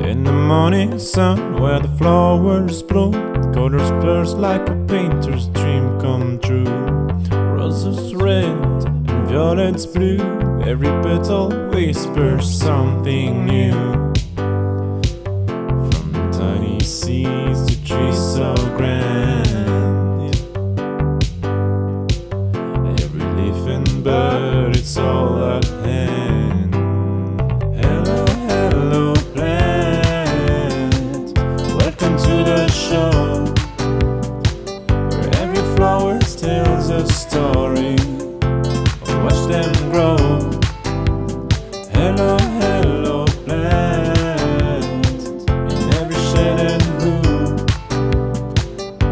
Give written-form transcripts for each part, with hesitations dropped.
In the morning sun where the flowers bloom, colors burst like a painter's dream come true. Roses red and violets blue, every petal whispers something new. From tiny seeds to trees so grand, every leaf and bird, it's all at hand. Hello, hello plant, welcome to the show, where every flower tells a story. Watch them grow. Hello, hello plant, in every shade and hue,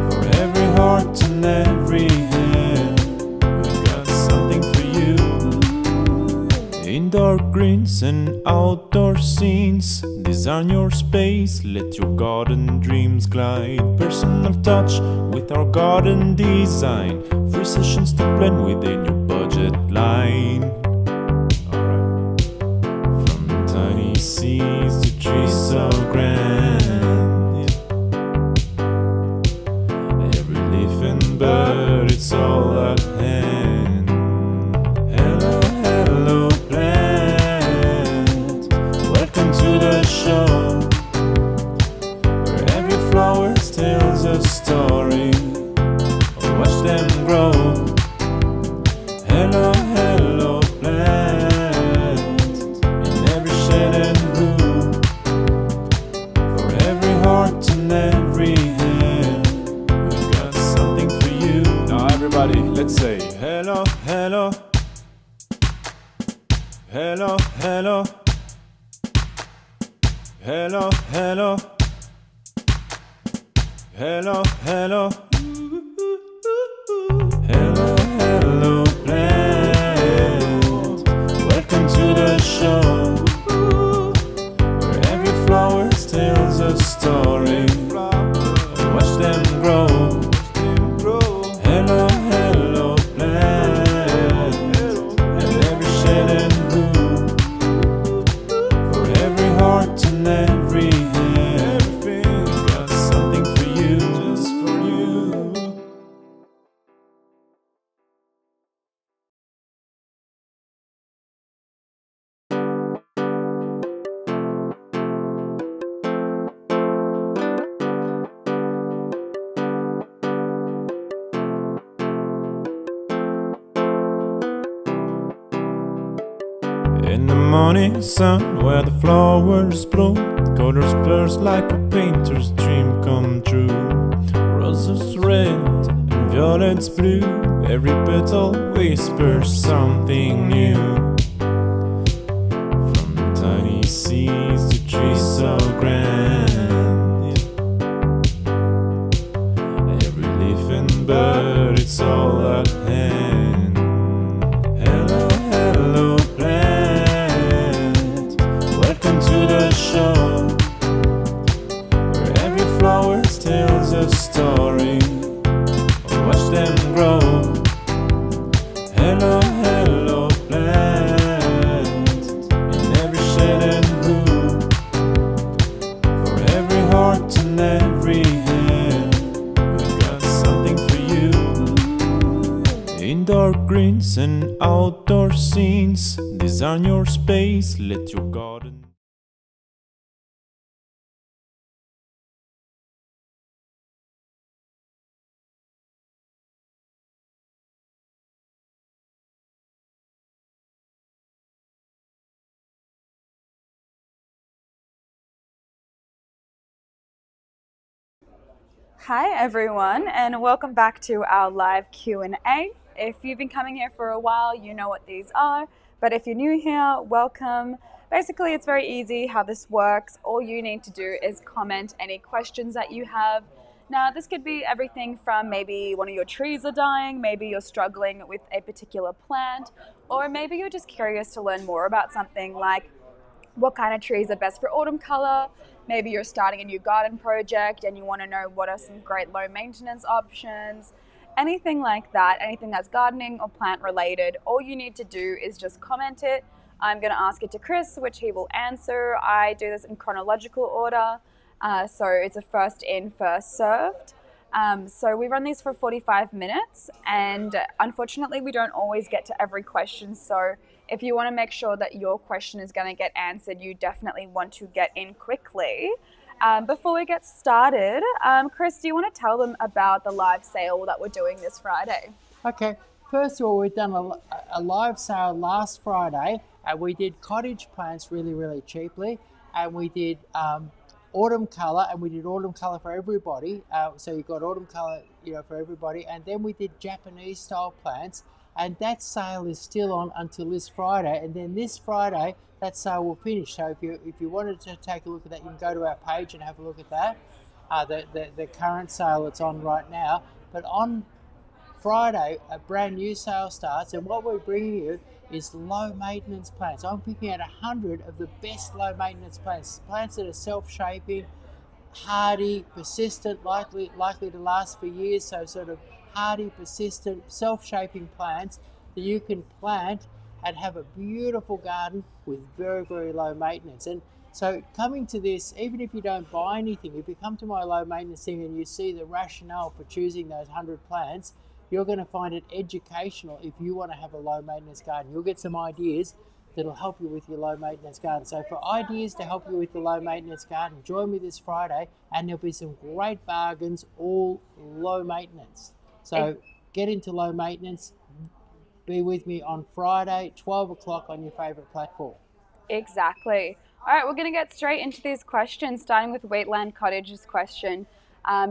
for every heart and every hand, we've got something for you. Indoor greens and outdoor scenes, design your space, let your garden dreams glide. Personal touch with our garden design, free sessions to blend within your budget line. From tiny seeds to trees so grand, every leaf and bird, it's all at hand. Hello, hello plant, welcome to the show, where every flower tells a story. Watch them grow. Hello, hello plant, in every shade and hue, for every heart and every hand, we've got something for you. Now everybody, let's say hello, hello, hello, hello, hello, hello, hello, hello. Hello, hello plant, welcome to the show, where every flower tells a story. Watch them grow. Hello, hello plant, in every shade and hue, for every heart and every hand, we've got something for you, just for you. In the morning sun where the flowers bloom, colors burst like a painter's dream come true. Roses red and violets blue, every petal whispers something new. From tiny seeds to trees so grand, every leaf and bird, it's all at hand. Hello, hello plant, welcome to the show, where every flower tells a story. Watch them grow. Hello, hello plant, in every shade and hue, for every heart and every hand, we've got something for you. Indoor greens and outdoor scenes, design your space, let your garden. Hi everyone, and welcome back to our live Q&A. If you've been coming here for a while, you know what these are, but if you're new here, welcome. Basically, it's very easy how this works. All you need to do is comment any questions that you have. Now, this could be everything from maybe one of your trees are dying, maybe you're struggling with a particular plant, or maybe you're just curious to learn more about something like what kind of trees are best for autumn color. Maybe you're starting a new garden project and you want to know what are some great low maintenance options. Anything like that, anything that's gardening or plant related, all you need to do is just comment it. I'm going to ask it to Chris, which he will answer. I do this in chronological order, so it's a first in, first served. So we run these for 45 minutes, and unfortunately we don't always get to every question. So if you want to make sure that your question is going to get answered, you definitely want to get in quickly. Before we get started, Chris, do you want to tell them about the live sale that we're doing this Friday? Okay, first of all, we've done a live sale last Friday, and we did cottage plants really cheaply, and we did autumn colour, and we did autumn colour for everybody. So you got autumn colour, for everybody, and then we did Japanese style plants, and that sale is still on until this Friday, and then this Friday that sale will finish. So if you wanted to take a look at that, you can go to our page and have a look at that. The current sale that's on right now, but on Friday, a brand new sale starts, and what we're bringing you is low maintenance plants. I'm picking out 100 of the best low maintenance plants that are self-shaping, hardy, persistent, likely to last for years. So sort of hardy, persistent, self-shaping plants that you can plant and have a beautiful garden with very low maintenance. And so coming to this, even if you don't buy anything, if you come to my low maintenance thing and you see the rationale for choosing those 100 plants, you're going to find it educational if you want to have a low maintenance garden. You'll get some ideas that'll help you with your low maintenance garden. So for ideas to help you with the low maintenance garden, join me this Friday, and there'll be some great bargains, all low maintenance. So get into low maintenance. Be with me on Friday, 12 o'clock on your favourite platform. Exactly. All right, we're going to get straight into these questions, starting with Wheatland Cottage's question.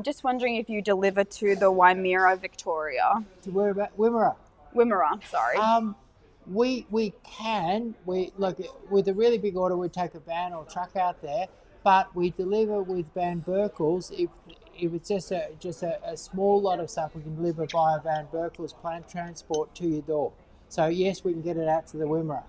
Just wondering if you deliver to the Wimmera, Victoria. To where about Wimmera? Wimmera, sorry. We can. We look with a really big order. We take a van or truck out there, but we deliver with Van Berkels. If it's just a small lot of stuff, we can deliver via Van Berkels plant transport to your door. So yes, we can get it out to the Wimmera.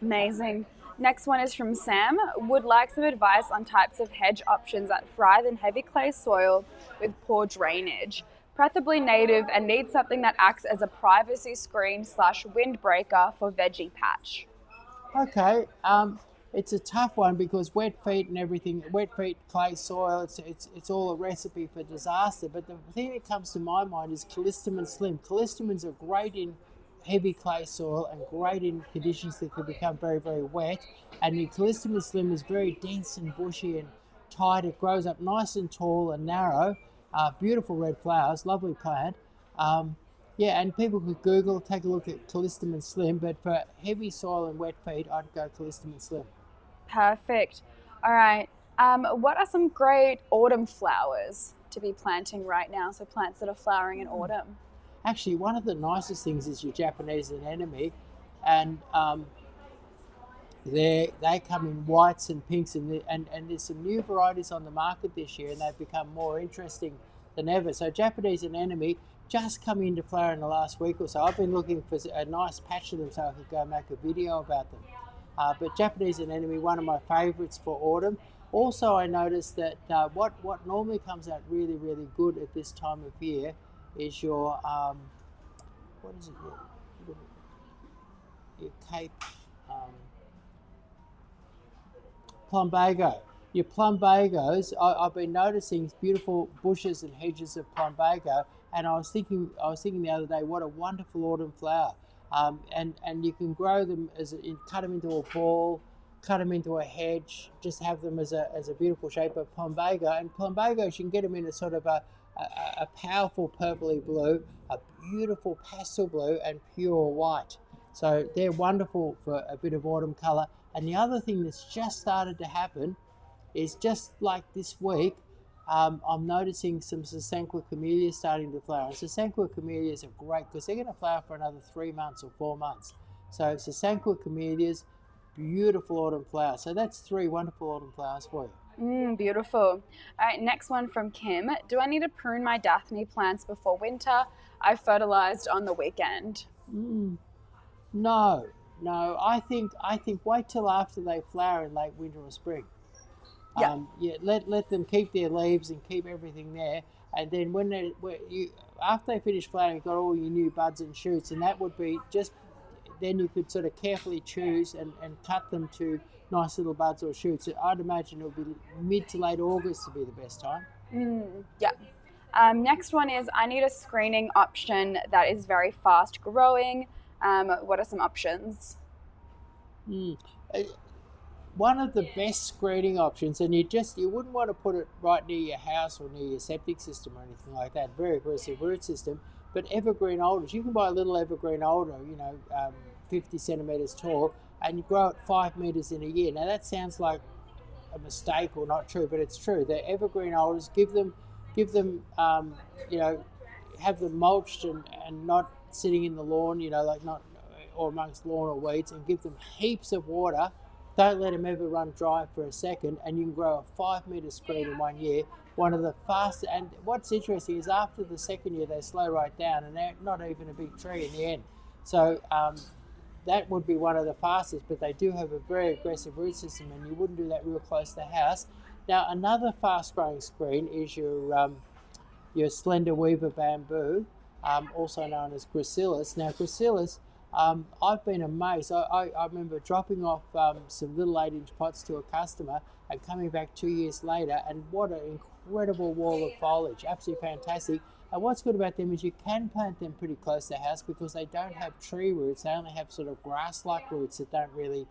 Amazing. Next one is from Sam. Would like some advice on types of hedge options that thrive in heavy clay soil with poor drainage. Preferably native, and need something that acts as a privacy screen / windbreaker for veggie patch. Okay, it's a tough one because wet feet and everything, wet feet, clay soil, it's all a recipe for disaster. But the thing that comes to my mind is Callistemon Slim. Callistemons are great in heavy clay soil and great in conditions that can become very wet. And the Callistemon Slim is very dense and bushy and tight. It grows up nice and tall and narrow. Beautiful red flowers, lovely plant. And people could Google, take a look at Callistemon Slim, but for heavy soil and wet feet, I'd go Callistemon Slim. Perfect. All right. What are some great autumn flowers to be planting right now? So plants that are flowering in autumn. Actually, one of the nicest things is your Japanese anemone, and they come in whites and pinks, and there's some new varieties on the market this year, and they've become more interesting than ever. So Japanese anemone just come into flower in the last week or so. I've been looking for a nice patch of them so I could go make a video about them. But Japanese anemone, one of my favourites for autumn. Also, I noticed that what normally comes out really good at this time of year is your what is it? Your Cape plumbago. Your plumbagos, I've been noticing beautiful bushes and hedges of plumbago, and I was thinking the other day, what a wonderful autumn flower. And you can grow them cut them into a ball, cut them into a hedge, just have them as a beautiful shape of plumbago. And plumbagos, you can get them in a sort of a powerful purpley blue, a beautiful pastel blue, and pure white. So they're wonderful for a bit of autumn colour. And the other thing that's just started to happen is just like this week, I'm noticing some Sasanqua camellias starting to flower. And Sasanqua camellias are great because they're going to flower for another 3 months or 4 months. So Sasanqua camellias, beautiful autumn flowers. So that's 3 wonderful autumn flowers for you. Beautiful. All right, next one from Kim. Do I need to prune my Daphne plants before winter? I fertilized on the weekend. No. I think wait till after they flower in late winter or spring. Let them keep their leaves and keep everything there, and then after they finish flowering, you've got all your new buds and shoots, and that would be just then you could sort of carefully choose and cut them to nice little buds or shoots. I'd imagine it would be mid to late August to be the best time. Yeah. Next one is I need a screening option that is very fast growing. What are some options? One of the best screening options, and you wouldn't want to put it right near your house or near your septic system or anything like that, very aggressive root system, but evergreen alders. You can buy a little evergreen alder, 50 centimetres tall, and you grow it 5 metres in a year. Now that sounds like a mistake or not true, but it's true. They're evergreen alders. Give them have them mulched and not sitting in the lawn, or amongst lawn or weeds, and give them heaps of water. Don't let them ever run dry for a second, and you can grow a 5 metre screen in 1 year. One of the fastest, and what's interesting is after the second year they slow right down, and they're not even a big tree in the end. So that would be one of the fastest, but they do have a very aggressive root system, and you wouldn't do that real close to the house. Now another fast growing screen is your slender weaver bamboo, also known as gracilis. Now gracilis, I've been amazed. I remember dropping off some little 8-inch pots to a customer and coming back 2 years later, and what an incredible wall of foliage, absolutely fantastic. And what's good about them is you can plant them pretty close to the house because they don't have tree roots. They only have sort of grass-like roots that don't really,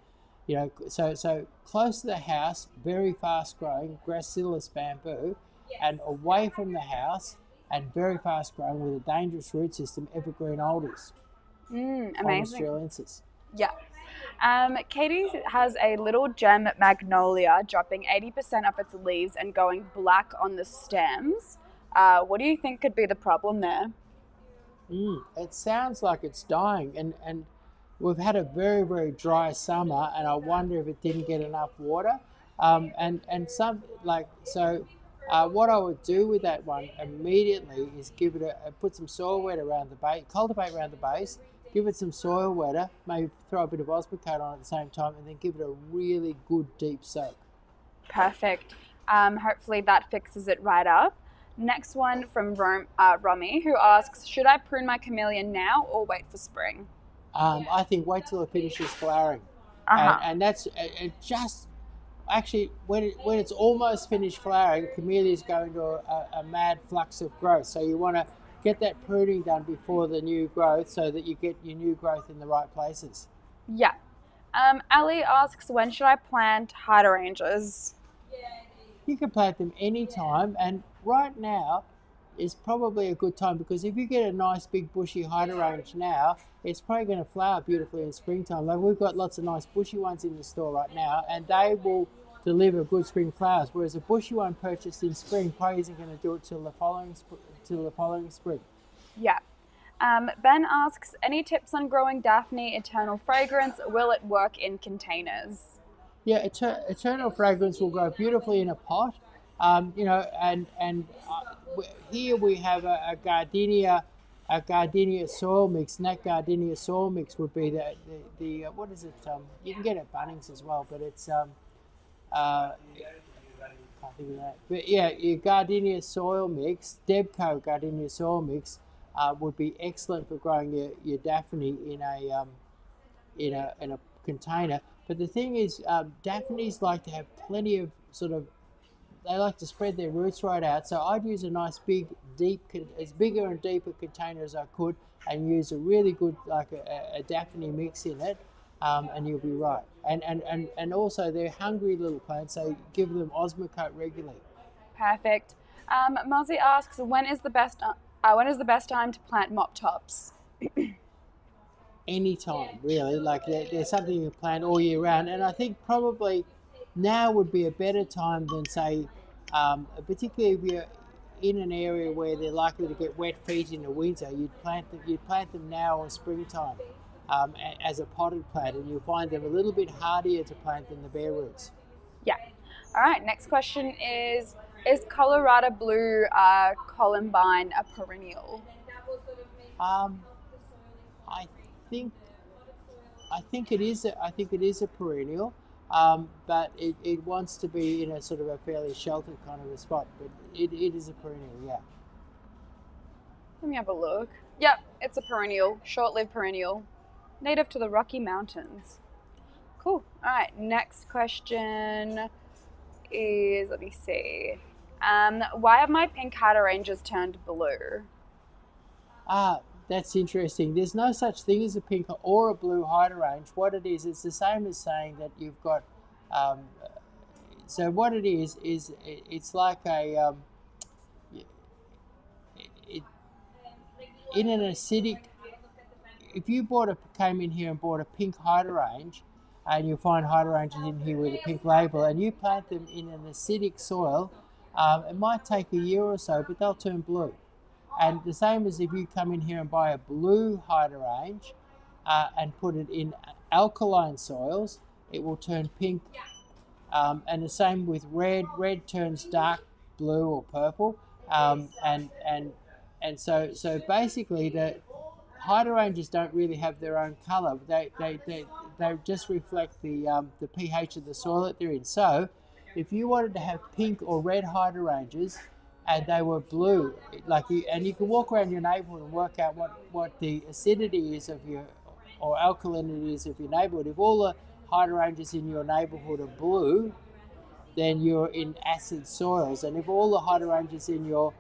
so close to the house, very fast growing, gracilis bamboo, and away from the house and very fast growing with a dangerous root system, evergreen alders. Amazing. Australensis. Yeah. Katie has a little gem magnolia dropping 80% of its leaves and going black on the stems. What do you think could be the problem there? It sounds like it's dying, and we've had a very, very dry summer, and I wonder if it didn't get enough water. What I would do with that one immediately is give it put some soil wet around the base, cultivate around the base, give it some soil wetter, maybe throw a bit of Osmocote on at the same time, and then give it a really good deep soak. Perfect. Hopefully that fixes it right up. Next one from Romy, who asks, should I prune my camellia now or wait for spring? I think wait till it finishes flowering. And that's just actually when it's almost finished flowering, camellias go into a mad flux of growth. So you want to get that pruning done before the new growth so that you get your new growth in the right places. Yeah. Ali asks, when should I plant hydrangeas? You can plant them anytime, and right now is probably a good time because if you get a nice big bushy hydrangea now, it's probably going to flower beautifully in springtime. Like we've got lots of nice bushy ones in the store right now, and they will deliver good spring flowers, whereas a bushy one purchased in spring probably isn't going to do it till the following spring. Yeah. Ben asks, any tips on growing Daphne Eternal Fragrance? Will it work in containers? Yeah, Eternal Fragrance will grow beautifully in a pot. Here we have a gardenia soil mix, and that gardenia soil mix would be the what is it? You can get it at Bunnings as well, but it's can't think of that. But yeah, your gardenia soil mix, Debco gardenia soil mix, would be excellent for growing your Daphne in a container. But the thing is, Daphnes like to have plenty of they like to spread their roots right out. So I'd use a nice big, deep, as bigger and deeper container as I could, and use a really good, like a Daphne mix in it, and you'll be right. And also they're hungry little plants, so give them Osmocote regularly. Perfect. Muzzy asks, when is the best time to plant mop tops? Anytime, really. Like there's something you can plant all year round, and I think probably now would be a better time than say, particularly if you're in an area where they're likely to get wet feet in the winter. You'd plant them now or springtime as a potted plant, and you'll find them a little bit hardier to plant than the bare roots. Yeah. All right. Next question is Colorado Blue Columbine a perennial? I think it is a perennial, but it wants to be in a sort of a fairly sheltered kind of a spot. But it is a perennial, yeah. Let me have a look. Yep, it's a perennial, short-lived perennial. native to the Rocky Mountains. Cool. All right, next question is, let me see. Why have my pink hydrangeas turned blue? That's interesting. There's no such thing as a pink or a blue hydrangea. What it is, it's the same as saying that you've got. So what it is it's like a it, in an acidic. If you came in here and bought a pink hydrangea, and you find hydrangeas in here with a pink label, and you plant them in an acidic soil, it might take a year or so, but they'll turn blue. And the same as if you come in here and buy a blue hydrangea and put it in alkaline soils, it will turn pink. And the same with red. Red turns dark blue or purple. And so basically the hydrangeas don't really have their own colour. They just reflect the pH of the soil that they're in. So if you wanted to have pink or red hydrangeas and they were blue, and you can walk around your neighbourhood and work out what the acidity is of your, or alkalinity is of your neighbourhood. If all the hydrangeas in your neighbourhood are blue, then you're in acid soils. And if all the hydrangeas in your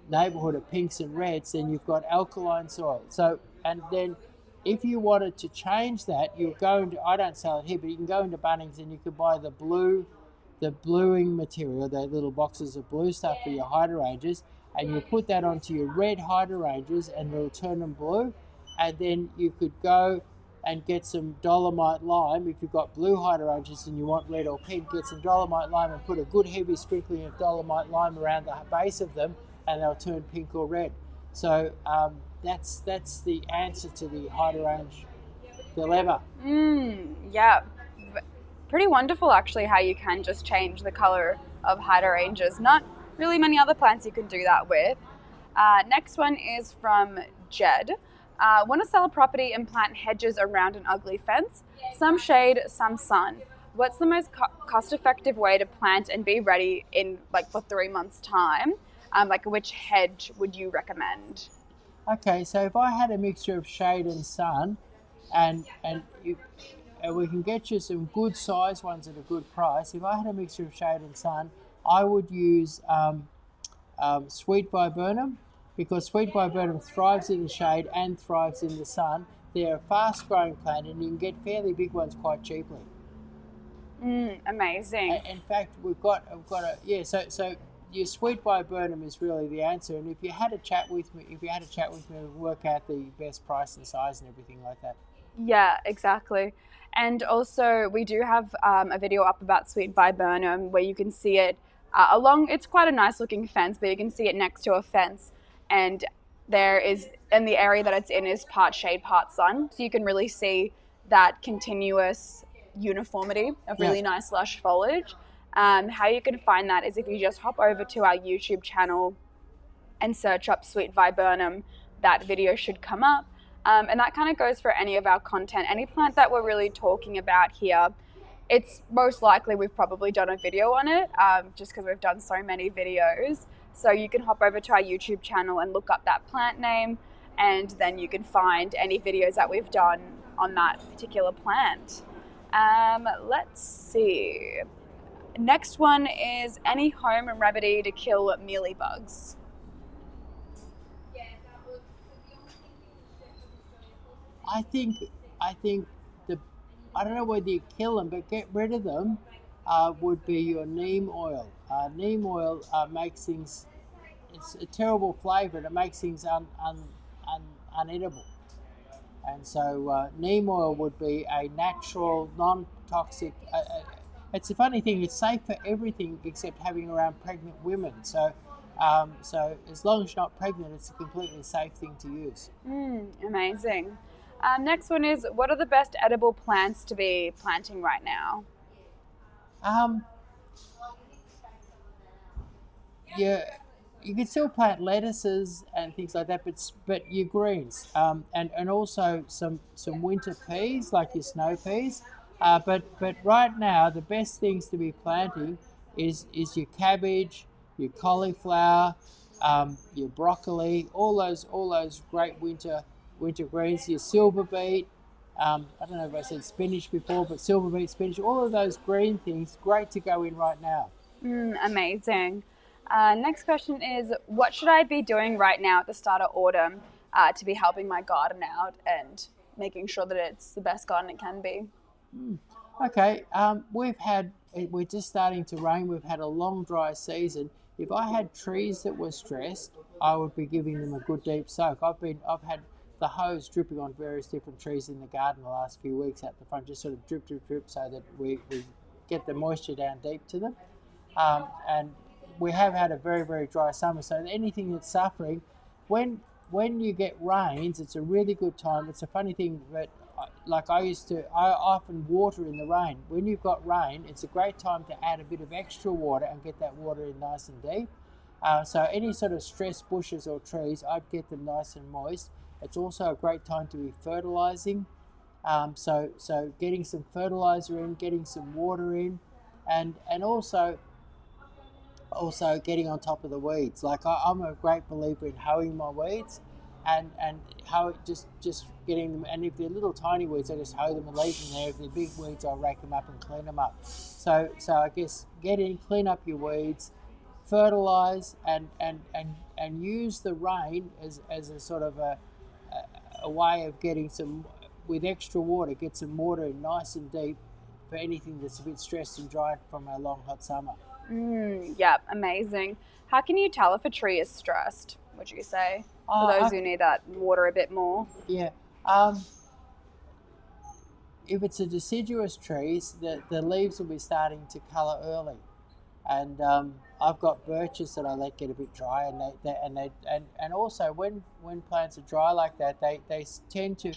neighbourhood are pinks and reds, then you've got alkaline soil. So, and then if you wanted to change that, you go into, I don't sell it here, but you can go into Bunnings and you can buy the bluing material, the little boxes of blue stuff for your hydrangeas, and you put that onto your red hydrangeas and it'll turn them blue. And then you could go and get some dolomite lime. If you've got blue hydrangeas and you want red or pink, get some dolomite lime and put a good heavy sprinkling of dolomite lime around the base of them, and they'll turn pink or red. So that's the answer to the hydrangea dilemma. Yeah, pretty wonderful actually how you can just change the color of hydrangeas. Not really many other plants you can do that with. Next one is from Jed. Want to sell a property and plant hedges around an ugly fence? Some shade, some sun. What's the most cost-effective way to plant and be ready in for 3 months' time? Which hedge would you recommend? Okay, so if I had a mixture of shade and sun, and we can get you some good size ones at a good price. If I had a mixture of shade and sun, I would use sweet viburnum, because sweet viburnum thrives in the shade and thrives in the sun. They're a fast-growing plant, and you can get fairly big ones quite cheaply. Amazing. In fact, we've got So your sweet viburnum is really the answer. And if you had a chat with me, we'll work out the best price and size and everything like that. Yeah, exactly. And also, we do have a video up about sweet viburnum where you can see it along. It's quite a nice-looking fence, but you can see it next to a fence. And there is, in the area that it's in, is part shade, part sun. So you can really see that continuous uniformity of really nice lush foliage. How you can find that is if you just hop over to our YouTube channel and search up sweet viburnum, that video should come up. And that kind of goes for any of our content. Any plant that we're really talking about here, it's most likely we've probably done a video on it, just because we've done so many videos. So you can hop over to our YouTube channel and look up that plant name, and then you can find any videos that we've done on that particular plant. Let's see. Next one is any home remedy to kill mealybugs. I think I don't know whether you kill them, but get rid of them would be your neem oil. Neem oil makes things, it's a terrible flavour, and it makes things unedible. And so neem oil would be a natural, non-toxic, it's a funny thing, it's safe for everything except having around pregnant women. So as long as you're not pregnant, it's a completely safe thing to use. Amazing. Next one is, what are the best edible plants to be planting right now? You can still plant lettuces and things like that, but your greens, and also some winter peas like your snow peas. But right now the best things to be planting is your cabbage, your cauliflower, your broccoli, all those great winter greens, your silver beet, I don't know if I said spinach before, but silver beet spinach, all of those green things, great to go in right now. Amazing. Next question is, what should I be doing right now at the start of autumn to be helping my garden out and making sure that it's the best garden it can be? Okay, we're just starting to rain. We've had a long dry season. If I had trees that were stressed, I would be giving them a good deep soak. I've had the hose dripping on various different trees in the garden the last few weeks out the front, just sort of drip, drip, drip, so that we get the moisture down deep to them. And we have had a very, very dry summer, so anything that's suffering, when you get rains, it's a really good time. It's a funny thing, but like I often water in the rain. When you've got rain, it's a great time to add a bit of extra water and get that water in nice and deep. So any sort of stressed bushes or trees, I'd get them nice and moist. It's also a great time to be fertilizing. So getting some fertilizer in, getting some water in, and also getting on top of the weeds. Like I'm a great believer in hoeing my weeds, and how just getting them. And if they're little tiny weeds, I just hoe them and leave them there. If they're big weeds, I'll rake them up and clean them up. So I guess get in, clean up your weeds, fertilize, and use the rain as a sort of a way of getting some, with extra water, get some water in nice and deep for anything that's a bit stressed and dry from a long hot summer. Yeah, amazing. How can you tell if a tree is stressed, would you say, for those who need that water a bit more? Yeah. If it's a deciduous tree, the leaves will be starting to colour early. And I've got birches that I let get a bit dry, and also when plants are dry like that, they tend to,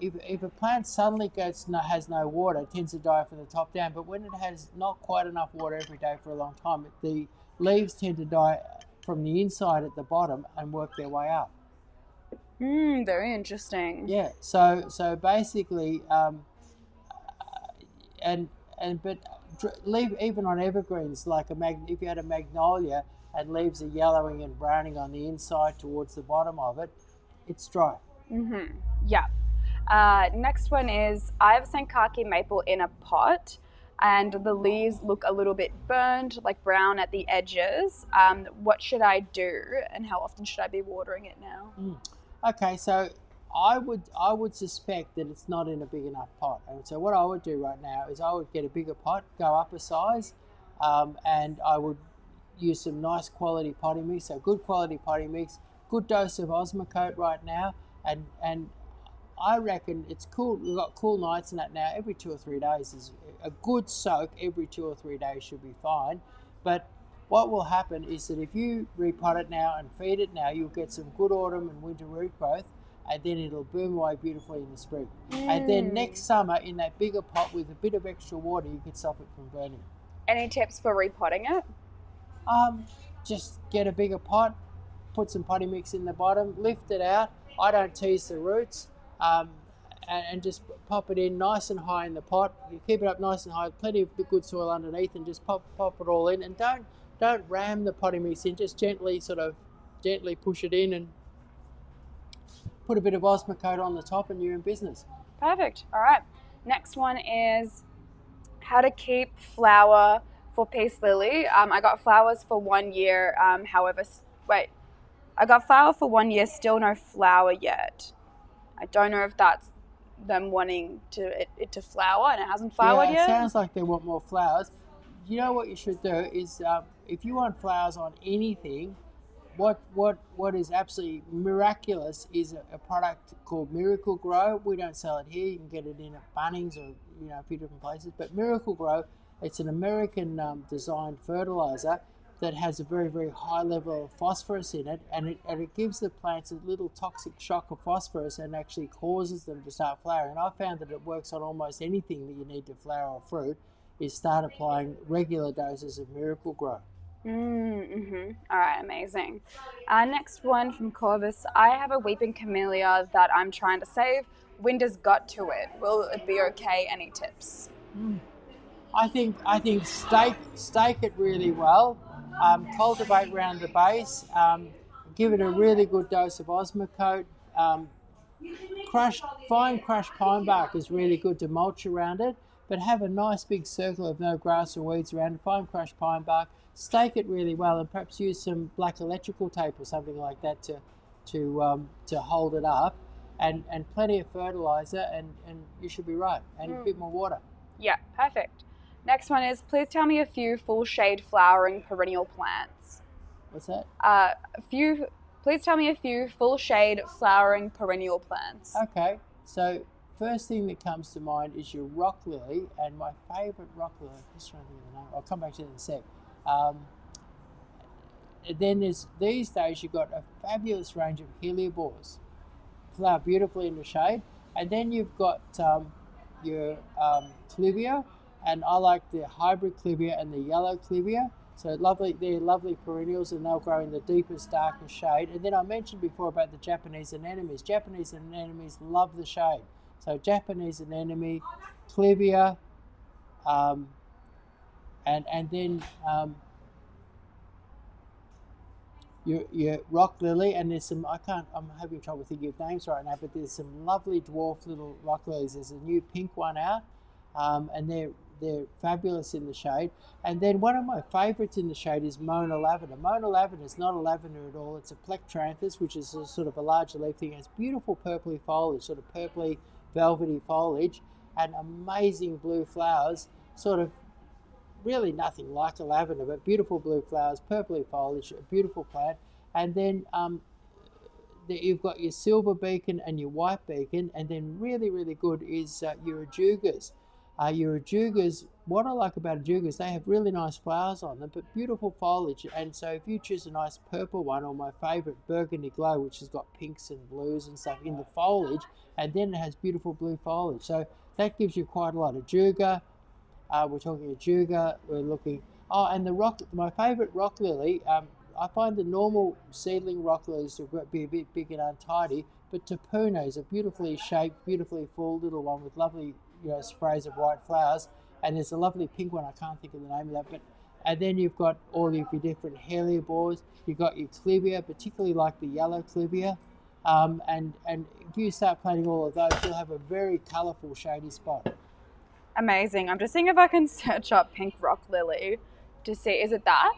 if a plant suddenly has no water, it tends to die from the top down. But when it has not quite enough water every day for a long time, the leaves tend to die from the inside at the bottom and work their way up. Very interesting. Yeah. So basically, leave even on evergreens, like if you had a magnolia and leaves are yellowing and browning on the inside towards the bottom of it, it's dry. Yeah. Next one is, I have Sankaki maple in a pot and the leaves look a little bit burned, like brown at the edges. What should I do, and how often should I be watering it now? Okay, so I would suspect that it's not in a big enough pot. And so what I would do right now is I would get a bigger pot, go up a size, and I would use some nice quality potting mix. So good quality potting mix, good dose of Osmocote right now, and I reckon it's cool. We've got cool nights and that now. Every 2 or 3 days is a good soak. Every 2 or 3 days should be fine. But what will happen is that if you repot it now and feed it now, you'll get some good autumn and winter root growth, and then it'll boom away beautifully in the spring. And then next summer, in that bigger pot with a bit of extra water, you can stop it from burning. Any tips for repotting it? Just get a bigger pot, put some potting mix in the bottom, lift it out. I don't tease the roots, and just pop it in nice and high in the pot. You keep it up nice and high, plenty of the good soil underneath, and just pop it all in. And don't ram the potting mix in, just gently push it in and put a bit of Osmocote on the top, and you're in business. Perfect. All right. Next one is how to keep flower for peace lily. I got flowers for 1 year. I got flower for 1 year, still no flower yet. I don't know if that's them wanting it to flower and it hasn't flowered yet. It sounds like they want more flowers. You know what you should do is, if you want flowers on anything, what is absolutely miraculous is a product called Miracle Grow. We don't sell it here. You can get it in at Bunnings or a few different places. But Miracle Grow, it's an American designed fertilizer that has a very, very high level of phosphorus in it, and it gives the plants a little toxic shock of phosphorus and actually causes them to start flowering. And I found that it works on almost anything that you need to flower a fruit, is start applying regular doses of Miracle Grow. All right, amazing. Next one from Corvus. I have a weeping camellia that I'm trying to save. Wind has got to it. Will it be okay? Any tips? I think stake it really well. Cultivate around the base. Give it a really good dose of Osmocote. fine crushed pine bark is really good to mulch around it, but have a nice big circle of no grass or weeds around it. Fine crushed pine bark, stake it really well, and perhaps use some black electrical tape or something like that to hold it up, and plenty of fertilizer, and you should be right, and a bit more water. Yeah, perfect. Next one is, please tell me a few full shade flowering perennial plants. What's that? Please tell me a few full shade flowering perennial plants. Okay, so first thing that comes to mind is your rock lily, and my favourite rock lily, I'm just trying to think of the name, I'll come back to it in a sec. Then there's, these days you've got a fabulous range of heliobores, flower beautifully in the shade, and then you've got your clivia, and I like the hybrid clivia and the yellow clivia. So lovely, they're lovely perennials, and they'll grow in the deepest, darkest shade. And then I mentioned before about the Japanese anemones. Japanese anemones love the shade. So Japanese anemone, clivia, and then your rock lily, and there's some, I'm having trouble thinking of names right now, but there's some lovely dwarf little rock lilies. There's a new pink one out, and they're fabulous in the shade. And then one of my favourites in the shade is Mona lavender. Mona lavender is not a lavender at all. It's a plectranthus, which is a sort of a larger leaf thing. It has beautiful purpley foliage, sort of purpley velvety foliage, and amazing blue flowers, sort of really nothing like a lavender, but beautiful blue flowers, purpley foliage, a beautiful plant. And then you've got your silver beacon and your white beacon, and then really, really good is your ajugas. Your ajugas, what I like about ajugas, they have really nice flowers on them, but beautiful foliage. And so if you choose a nice purple one, or my favourite Burgundy Glow, which has got pinks and blues and stuff in the foliage, and then it has beautiful blue foliage. So that gives you quite a lot. Ajuga, we're talking ajuga, we're looking, and my favourite rock lily, I find the normal seedling rock lilies to be a bit big and untidy, but Tapuna is a beautifully shaped, beautifully full little one with lovely, sprays of white flowers. And there's a lovely pink one, I can't think of the name of that, and then you've got all of your different heliobores. You've got your clivia, particularly like the yellow clivia, and if you start planting all of those, you'll have a very colourful shady spot. Amazing. I'm just seeing if I can search up pink rock lily to see, is it that?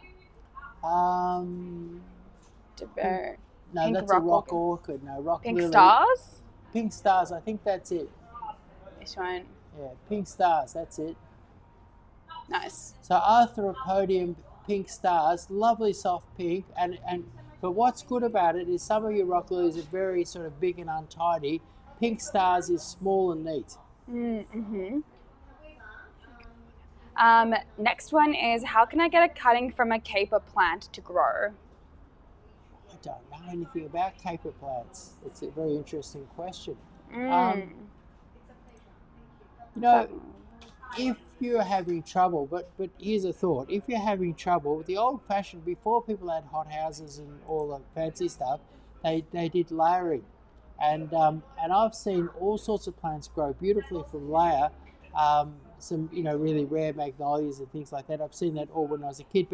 No, Pink that's a rock orchid. No, rock Pink lily. stars? Pink stars, I think that's it. This one. Yeah, pink stars, that's it. Nice. So Arthropodium pink stars, lovely soft pink, but what's good about it is some of your rock lilies are very sort of big and untidy. Pink stars is small and neat. Mm-hmm. Next one is, how can I get a cutting from a caper plant to grow? I don't know anything about caper plants. It's a very interesting question. If you're having trouble, but here's a thought. If you're having trouble, the old-fashioned, before people had hot houses and all the fancy stuff, they did layering. And I've seen all sorts of plants grow beautifully from layer. Some really rare magnolias and things like that. I've seen that all when I was a kid.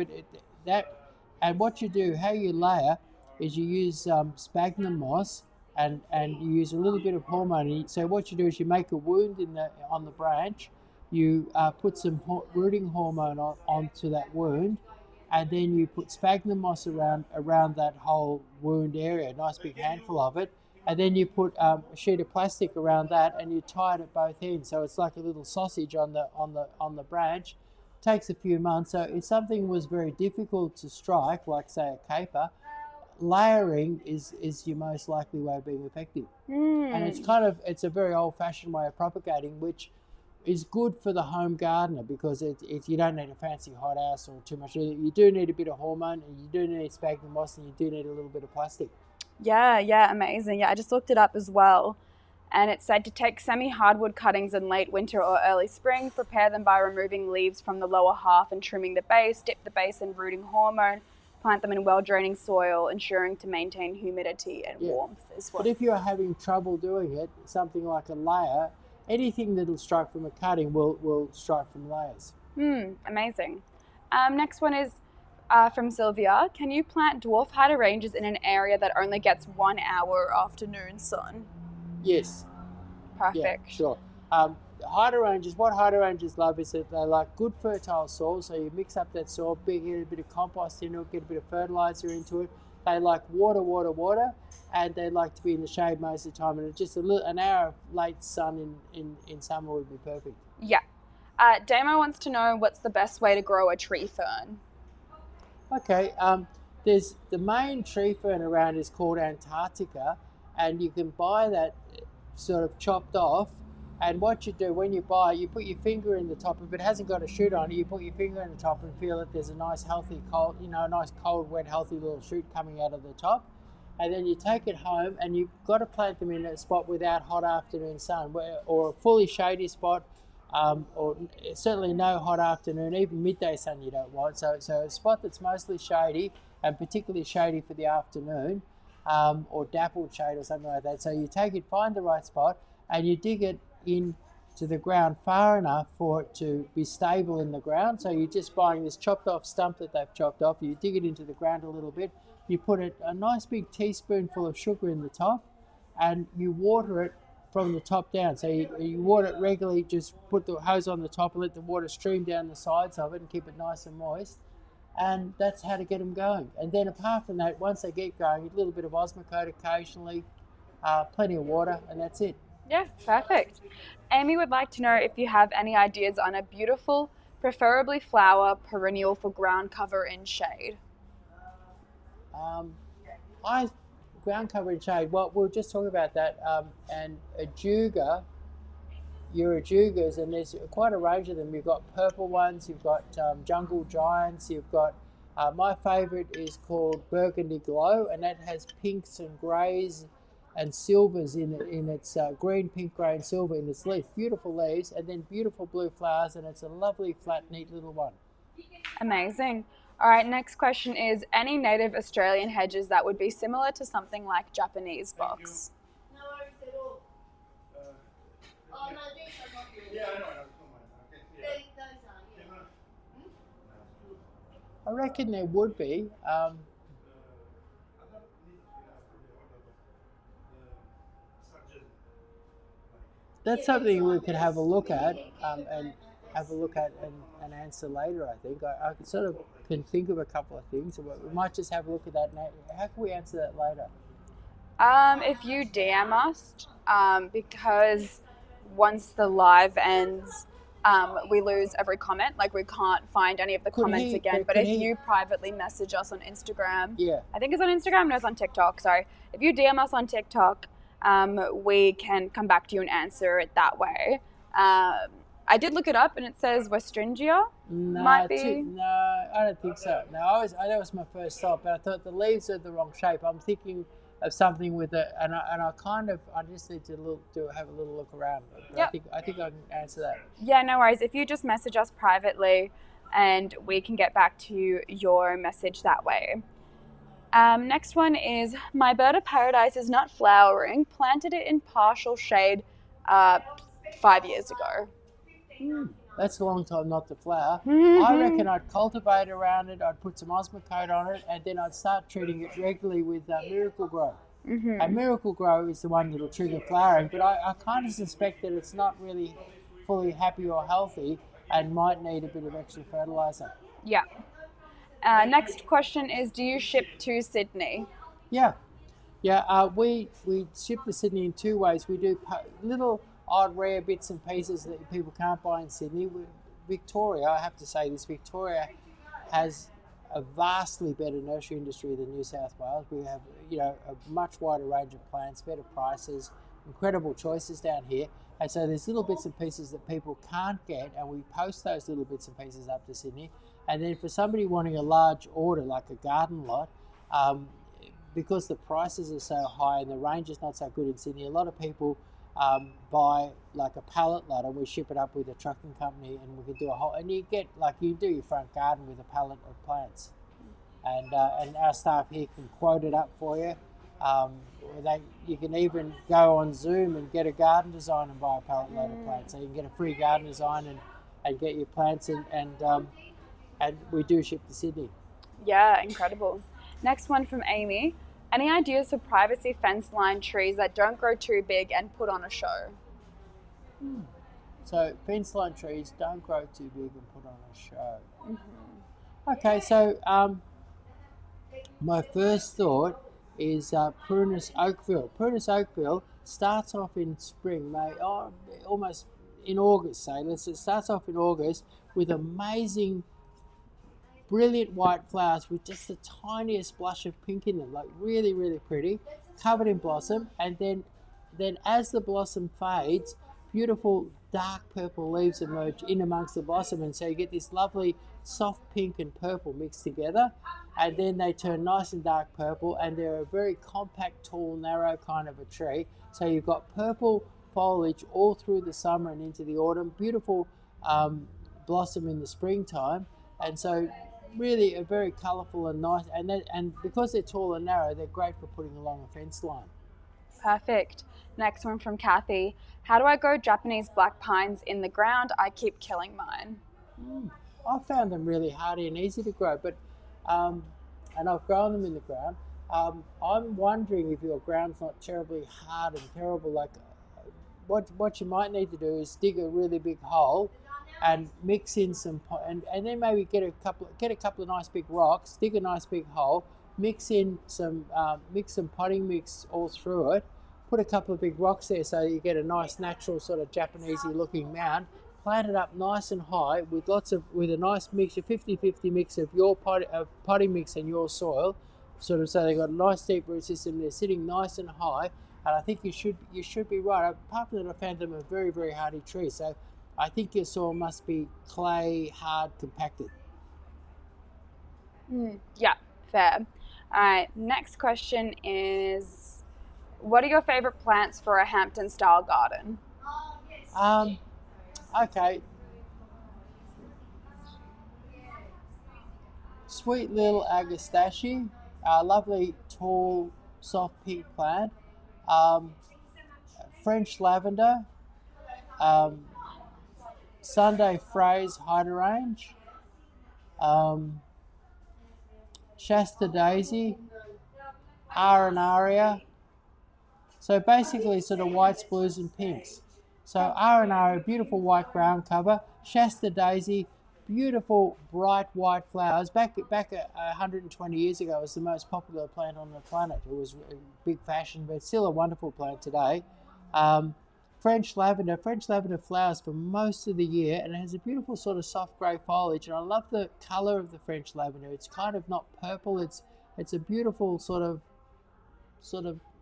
And what you do, how you layer, is you use sphagnum moss, and you use a little bit of hormone. So what you do is you make a wound on the branch. You put some rooting hormone onto that wound, and then you put sphagnum moss around that whole wound area, a nice big handful of it, and then you put a sheet of plastic around that, and you tie it at both ends, so it's like a little sausage on the branch. It takes a few months. So if something was very difficult to strike, like say a caper, layering is your most likely way of being effective. And it's a very old-fashioned way of propagating, which is good for the home gardener, because you don't need a fancy hothouse or too much. You do need a bit of hormone, and you do need sphagnum moss, and you do need a little bit of plastic. Yeah, amazing. Yeah, I just looked it up as well, and it said to take semi-hardwood cuttings in late winter or early spring, prepare them by removing leaves from the lower half and trimming the base, dip the base in rooting hormone, plant them in well-draining soil, ensuring to maintain humidity and warmth as well. But if you're having trouble doing it, something like a layer, anything that'll strike from a cutting will strike from layers. Amazing. Next one is from Sylvia. Can you plant dwarf hydrangeas in an area that only gets 1 hour afternoon sun? Yes. Yeah, Perfect. sure. Hydrangeas, what hydrangeas love is that they like good fertile soil. So you mix up that soil, get a bit of compost into it, get a bit of fertilizer into it. They like water, and they like to be in the shade most of the time. And just an hour of late sun in summer would be perfect. Yeah. Damo wants to know what's the best way to grow a tree fern. Okay, there's the main tree fern around is called Antarctica, and you can buy that sort of chopped off. And what you do when you buy it, you put your finger in the top. If it hasn't got a shoot on it, you put your finger in the top and feel that there's a nice healthy cold, a nice cold, wet, healthy little shoot coming out of the top. And then you take it home, and you've got to plant them in a spot without hot afternoon sun, or a fully shady spot. Or certainly no hot afternoon, even midday sun you don't want. So a spot that's mostly shady, and particularly shady for the afternoon, or dappled shade or something like that. So you take it, find the right spot, and you dig it into the ground far enough for it to be stable in the ground. So you're just buying this chopped off stump that they've chopped off, you dig it into the ground a little bit, you put a nice big teaspoonful of sugar in the top, and you water it from the top down. So you water it regularly, just put the hose on the top and let the water stream down the sides of it and keep it nice and moist. And that's how to get them going. And then apart from that, once they get going, a little bit of Osmocote occasionally, plenty of water, and that's it. Yeah, perfect. Amy would like to know if you have any ideas on a beautiful, preferably flower perennial for ground cover in shade. Ground cover in shade. Well, we'll just talk about that. And Ajuga, Euryjugas, and there's quite a range of them. You've got purple ones, you've got jungle giants, you've got my favourite is called Burgundy Glow, and that has pinks and greys and silvers in its green, pink, grey, and silver in its leaf. Beautiful leaves, and then beautiful blue flowers, and it's a lovely, flat, neat little one. Amazing. All right, next question is any native Australian hedges that would be similar to something like Japanese box? No worries at all. Oh no, these are not yours. Yeah, I know. Okay, yeah. Those are, yeah. I reckon there would be. That's something we could have a look at and answer later. I think I could sort of can think of a couple of things. We might just have a look at that now. How can we answer that later? If you DM us, because once the live ends, we lose every comment. Like we can't find any of the comments again. But if you privately message us on Instagram, Yeah. I think it's on Instagram. No, it's on TikTok. Sorry. If you DM us on TikTok, we can come back to you and answer it that way. I did look it up, and it says Westringia. No, Might be. No, I don't think so. No, that was my first thought, but I thought the leaves are the wrong shape. I'm thinking of something with it, and I just need to have a little look around. But Yep. I think I can answer that. Yeah, no worries. If you just message us privately, and we can get back to your message that way. Next one is my bird of paradise is not flowering. Planted it in partial shade 5 years ago. That's a long time not to flower. I reckon I'd cultivate around it, I'd put some Osmocote on it, and then I'd start treating it regularly with Miracle Grow. And Miracle Grow is the one that'll trigger flowering, but I kind of suspect that it's not really fully happy or healthy and might need a bit of extra fertilizer. Yeah. Next question is, do you ship to Sydney? Yeah. We ship to Sydney in two ways. We do little odd, rare bits and pieces that people can't buy in Sydney. Victoria, I have to say this, Victoria has a vastly better nursery industry than New South Wales. We have, a much wider range of plants, better prices, incredible choices down here. And so there's little bits and pieces that people can't get, and we post those little bits and pieces up to Sydney. And then for somebody wanting a large order, like a garden lot, because the prices are so high and the range is not so good in Sydney, a lot of people buy like a pallet lot, and we ship it up with a trucking company, and we can do and you do your front garden with a pallet of plants, and our staff here can quote it up for you. You can even go on Zoom and get a garden design and buy a pallet load of plants, so you can get a free garden design and get your plants and we do ship to Sydney. Yeah, incredible. Next one from Amy. Any ideas for privacy fence line trees that don't grow too big and put on a show? So fence line trees don't grow too big and put on a show. Okay, so my first thought is Prunus Oakville. Prunus Oakville starts off in spring, almost in August, say. It starts off in August with amazing, brilliant white flowers with just the tiniest blush of pink in them, like really, really pretty, covered in blossom. And then as the blossom fades, beautiful dark purple leaves emerge in amongst the blossom, and so you get this lovely soft pink and purple mixed together, and then they turn nice and dark purple, and they're a very compact, tall, narrow kind of a tree. So you've got purple foliage all through the summer and into the autumn, beautiful blossom in the springtime, and so really a very colourful and nice, and because they're tall and narrow, they're great for putting along a fence line. Perfect. Next one from Kathy. How do I grow Japanese black pines in the ground? I keep killing mine. I found them really hardy and easy to grow, but and I've grown them in the ground. I'm wondering if your ground's not terribly hard and terrible. Like what you might need to do is dig a really big hole and mix in some and then maybe get a couple of nice big rocks, dig a nice big hole, mix some potting mix all through it, put a couple of big rocks there so you get a nice natural sort of Japanesey looking mound, plant it up nice and high with a nice mixture, 50-50 mix of your potting mix and your soil, sort of, so they've got a nice deep root system, they're sitting nice and high, and I think you should be right. Apart from that, I found them a very, very hardy tree, so I think your soil must be clay, hard, compacted. Yeah, fair. All right, next question is, what are your favorite plants for a Hampton style garden? Okay. Sweet little agastache, lovely tall soft pink plant. French lavender, Sunday Fraise hydrangea, Shasta daisy, Arenaria. So basically sort of whites, blues and pinks. So Arenaria, beautiful white ground cover. Shasta daisy, beautiful bright white flowers. Back 120 years ago, it was the most popular plant on the planet. It was a big fashion, but it's still a wonderful plant today. French lavender flowers for most of the year, and it has a beautiful sort of soft grey foliage, and I love the colour of the French lavender. It's kind of not purple, it's a beautiful sort of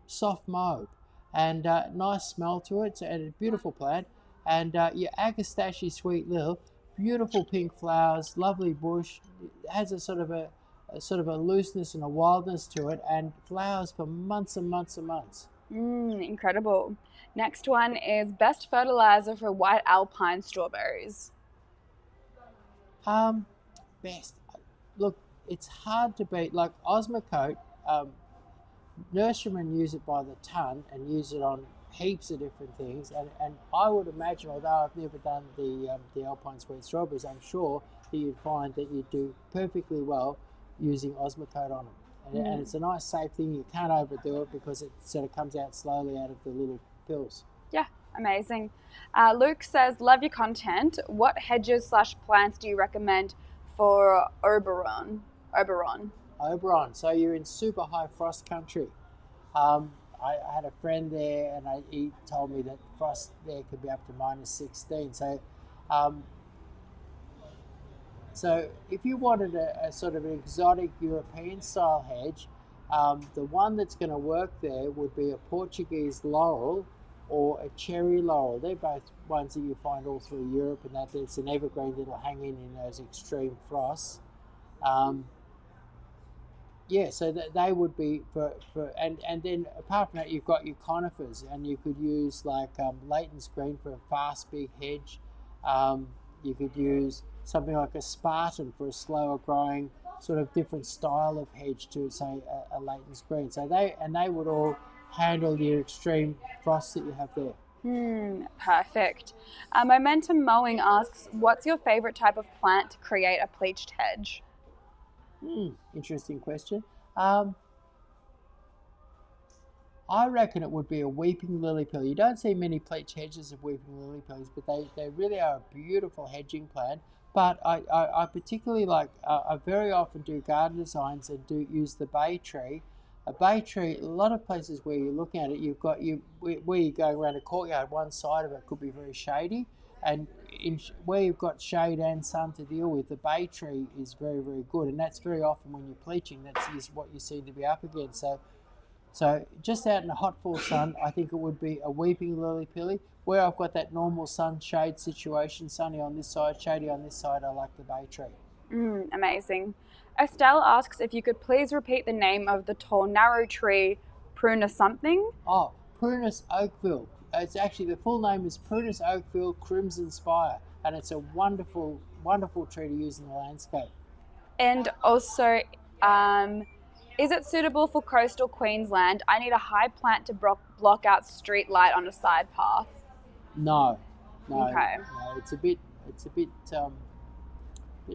soft mauve, and nice smell to it, and a beautiful plant. And your agastache sweet lil, beautiful pink flowers, lovely bush. It has a sort of a looseness and a wildness to it, and flowers for months and months and months. Incredible. Next one is best fertilizer for white alpine strawberries. Best. Look, it's hard to beat. Like Osmocote, nurserymen use it by the ton and use it on heaps of different things. And I would imagine, although I've never done the alpine sweet strawberries, I'm sure that you'd find that you do perfectly well using Osmocote on them. And it's a nice safe thing. You can't overdo it because it sort of comes out slowly out of the little pills. Yeah, amazing. Luke says, love your content. What hedges / plants do you recommend for Oberon? So you're in super high frost country. I had a friend there, and he told me that frost there could be up to -16. So if you wanted a sort of an exotic European style hedge, the one that's going to work there would be a Portuguese laurel or a cherry laurel. They're both ones that you find all through Europe, and that it's an evergreen that'll hang in those extreme frosts. So that they would be for and then apart from that, you've got your conifers, and you could use like Leighton's green for a fast big hedge. You could use something like a Spartan for a slower growing sort of different style of hedge to, say, a Leighton's green. So they would all handle your extreme frost that you have there. Perfect. Momentum Mowing asks, what's your favorite type of plant to create a pleached hedge? Interesting question. I reckon it would be a weeping lily pillar. You don't see many pleach hedges of weeping lily pillars, but they really are a beautiful hedging plant. But I particularly like, I very often do garden designs and do use the bay tree. A bay tree, a lot of places where you're looking at it, you've got, where you're going around a courtyard, one side of it could be very shady. And where you've got shade and sun to deal with, the bay tree is very, very good. And that's very often when you're pleaching, that's what you seem to be up against. So just out in the hot full sun, I think it would be a weeping lily pilly. Where I've got that normal sun-shade situation, sunny on this side, shady on this side, I like the bay tree. Amazing. Estelle asks if you could please repeat the name of the tall, narrow tree, Prunus something. Oh, Prunus Oakville. It's actually, the full name is Prunus Oakville Crimson Spire, and it's a wonderful, wonderful tree to use in the landscape. And also, is it suitable for coastal Queensland? I need a high plant to block out street light on a side path. No, Okay. no, it's a bit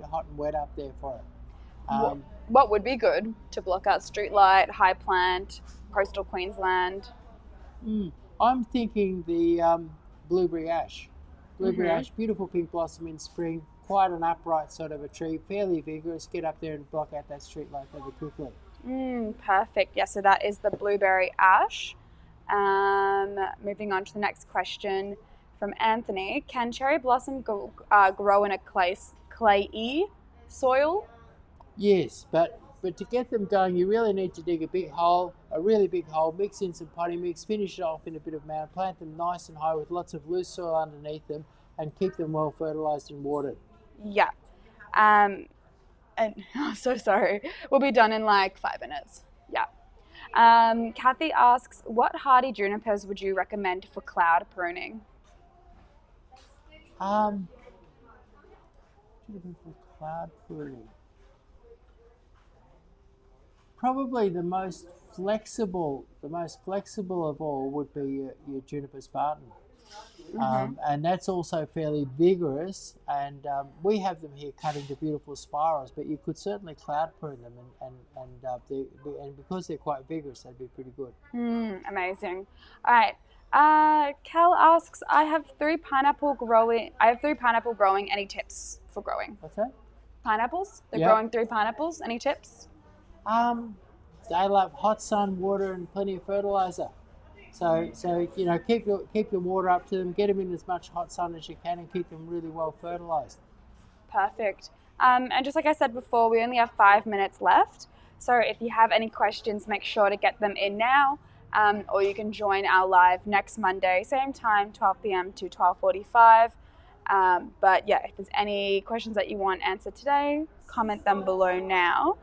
hot and wet up there for it. What would be good to block out street light, high plant, coastal Queensland? I'm thinking the blueberry ash. Blueberry ash, beautiful pink blossom in spring, quite an upright sort of a tree, fairly vigorous. Get up there and block out that street light very quickly. Perfect. Yeah, so that is the blueberry ash. Moving on to the next question from Anthony. Can cherry blossom grow in a clayey soil? Yes, but to get them going, you really need to dig a big hole, a really big hole, mix in some potting mix, finish it off in a bit of mound, plant them nice and high with lots of loose soil underneath them, and keep them well fertilised and watered. Yeah. And so sorry. We'll be done in like 5 minutes. Yeah. Kathy asks, what hardy junipers would you recommend for cloud pruning? Cloud pruning. Probably the most flexible of all would be your juniper Spartan. And that's also fairly vigorous, and we have them here cut into beautiful spirals, but you could certainly cloud prune them, and because they're quite vigorous, they'd be pretty good. Amazing. All right. Kel asks, I have three pineapple growing. Any tips for growing What's that? pineapples? They're Yep. growing 3 pineapples. Any tips? They love hot sun, water, and plenty of fertilizer. So keep the water up to them, get them in as much hot sun as you can, and keep them really well fertilized. Perfect. And just like I said before, we only have 5 minutes left. So if you have any questions, make sure to get them in now. Or you can join our live next Monday, same time, 12 p.m. to 12:45. But yeah, if there's any questions that you want answered today, comment them below now.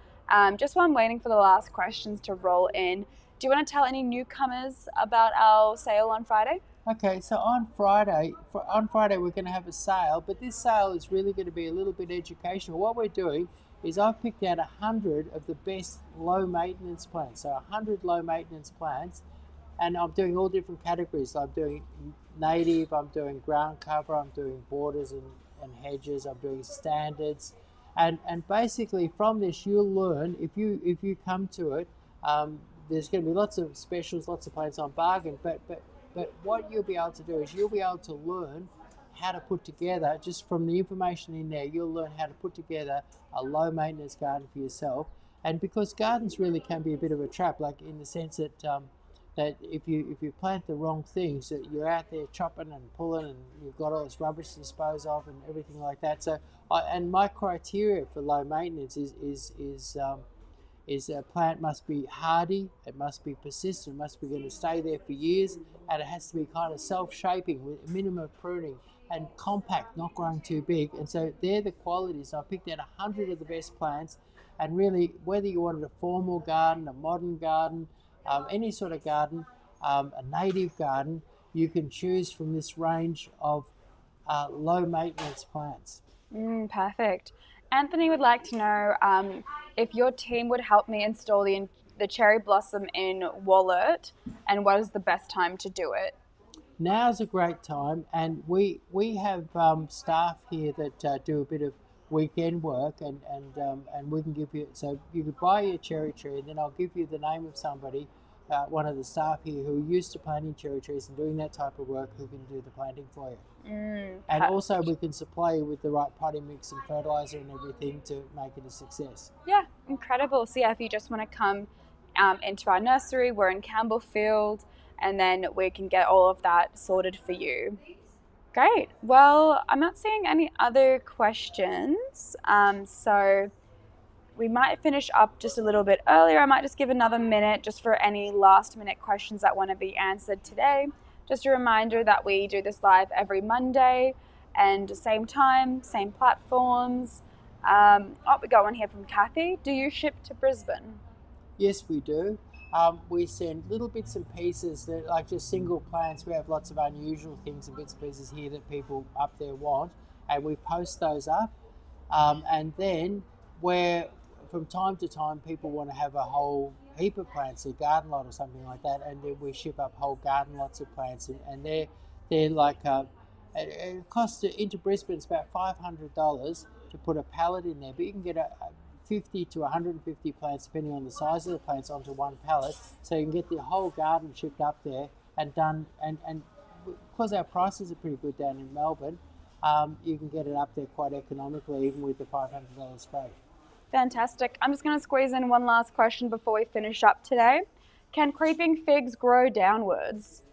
Just while I'm waiting for the last questions to roll in, do you want to tell any newcomers about our sale on Friday? Okay, so on Friday we're going to have a sale, but this sale is really going to be a little bit educational. What we're doing is I've picked out 100 of the best low maintenance plants. So 100 low maintenance plants, and I'm doing all different categories. I'm doing native, I'm doing ground cover, I'm doing borders and hedges, I'm doing standards. And basically from this you'll learn, if you come to it, there's going to be lots of specials, lots of plants on bargain, but what you'll be able to do is you'll be able to learn how to put together, just from the information in there, you'll learn how to put together a low maintenance garden for yourself. And because gardens really can be a bit of a trap, like in the sense that that if you plant the wrong things, that you're out there chopping and pulling, and you've got all this rubbish to dispose of and everything like that. So, and my criteria for low maintenance is a plant must be hardy, it must be persistent, it must be going to stay there for years, and it has to be kind of self-shaping with minimum pruning and compact, not growing too big. And so they're the qualities. I picked out 100 of the best plants, and really whether you wanted a formal garden, a modern garden, any sort of garden, a native garden, you can choose from this range of low maintenance plants. Perfect. Anthony would like to know if your team would help me install the cherry blossom in Wollert, and what is the best time to do it? Now's a great time, and we have staff here that do a bit of weekend work, and we can give you, so you could buy your cherry tree, and then I'll give you the name of somebody one of the staff here who are used to planting cherry trees and doing that type of work who can do the planting for you. And also we can supply you with the right potting mix and fertilizer and everything to make it a success. Yeah, incredible. So yeah, if you just want to come into our nursery, we're in Campbellfield, and then we can get all of that sorted for you. Great. Well, I'm not seeing any other questions, so we might finish up just a little bit earlier. I might just give another minute just for any last minute questions that want to be answered today. Just a reminder that we do this live every Monday and same time, same platforms. We got one here from Kathy. Do you ship to Brisbane? Yes, we do. We send little bits and pieces that like just single plants. We have lots of unusual things and bits and pieces here that people up there want, and we post those up. And then where from time to time people want to have a whole heap of plants, a garden lot or something like that, and then we ship up whole garden lots of plants, and they're like it costs into Brisbane it's about $500 to put a pallet in there, but you can get a 50 to 150 plants depending on the size of the plants onto one pallet, so you can get the whole garden shipped up there and done. And because our prices are pretty good down in Melbourne, you can get it up there quite economically even with the $500 freight. Fantastic. I'm just going to squeeze in one last question before we finish up today. Can creeping figs grow downwards?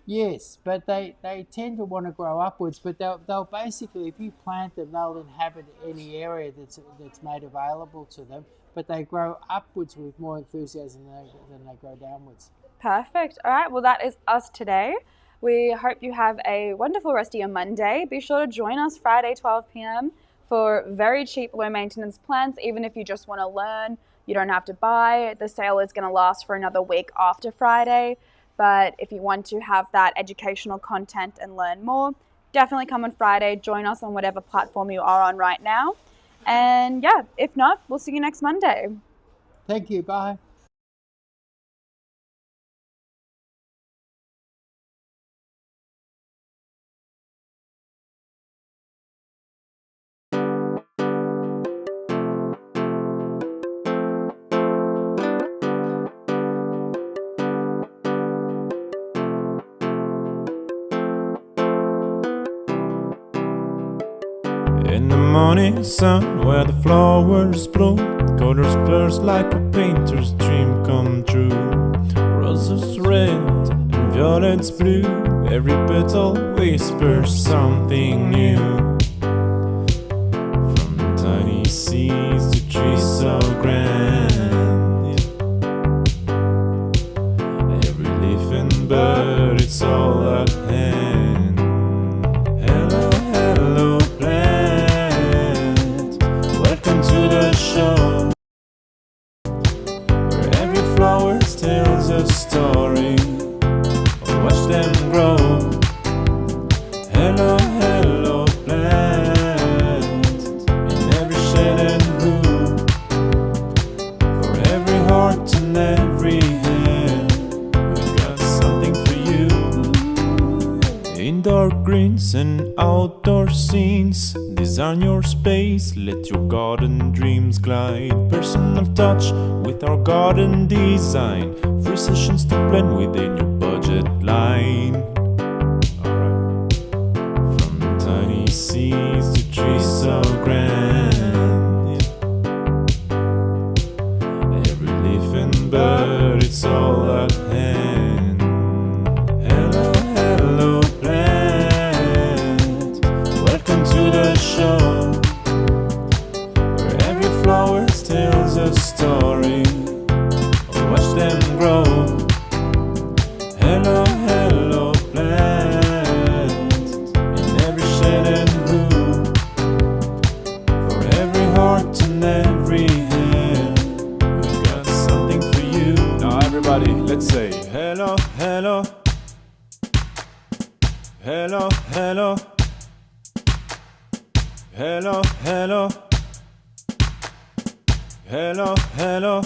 Yes, but they tend to want to grow upwards, but they'll basically, if you plant them, they'll inhabit any area that's made available to them, but they grow upwards with more enthusiasm than they grow downwards. Perfect. All right, well that is us today. We hope you have a wonderful rest of your Monday. Be sure to join us Friday 12 p.m. for very cheap, low maintenance plants. Even if you just want to learn, you don't have to buy. The sale is going to last for another week after Friday. But if you want to have that educational content and learn more, definitely come on Friday. Join us on whatever platform you are on right now. And yeah, if not, we'll see you next Monday. Thank you. Bye. In the morning sun where the flowers bloom, colors burst like a painter's dream come true. Roses red and violets blue, every petal whispers something new. From tiny seeds to trees so grand, every leaf and bird, it's all at hand. Hello, hello plant, welcome to the show, where every flower tells a story. Watch them grow. Hello, hello plant, in every shade and hue, for every heart and every hand, we've got something for you. Indoor greens and outdoor scenes, design your space, let your garden dreams glide. Personal touch with our garden design, free sessions to blend within your budget line. From tiny seeds to trees so grand, every leaf and bird, it's all at hand. Hello, hello plant, welcome to the show, where every flower tells a story. Watch them grow. Hello, hello plant, in every shade and hue, for every heart and every hand, we've got something for you. Now everybody, let's say hello, hello, hello, hello, hello, hello, hello, hello.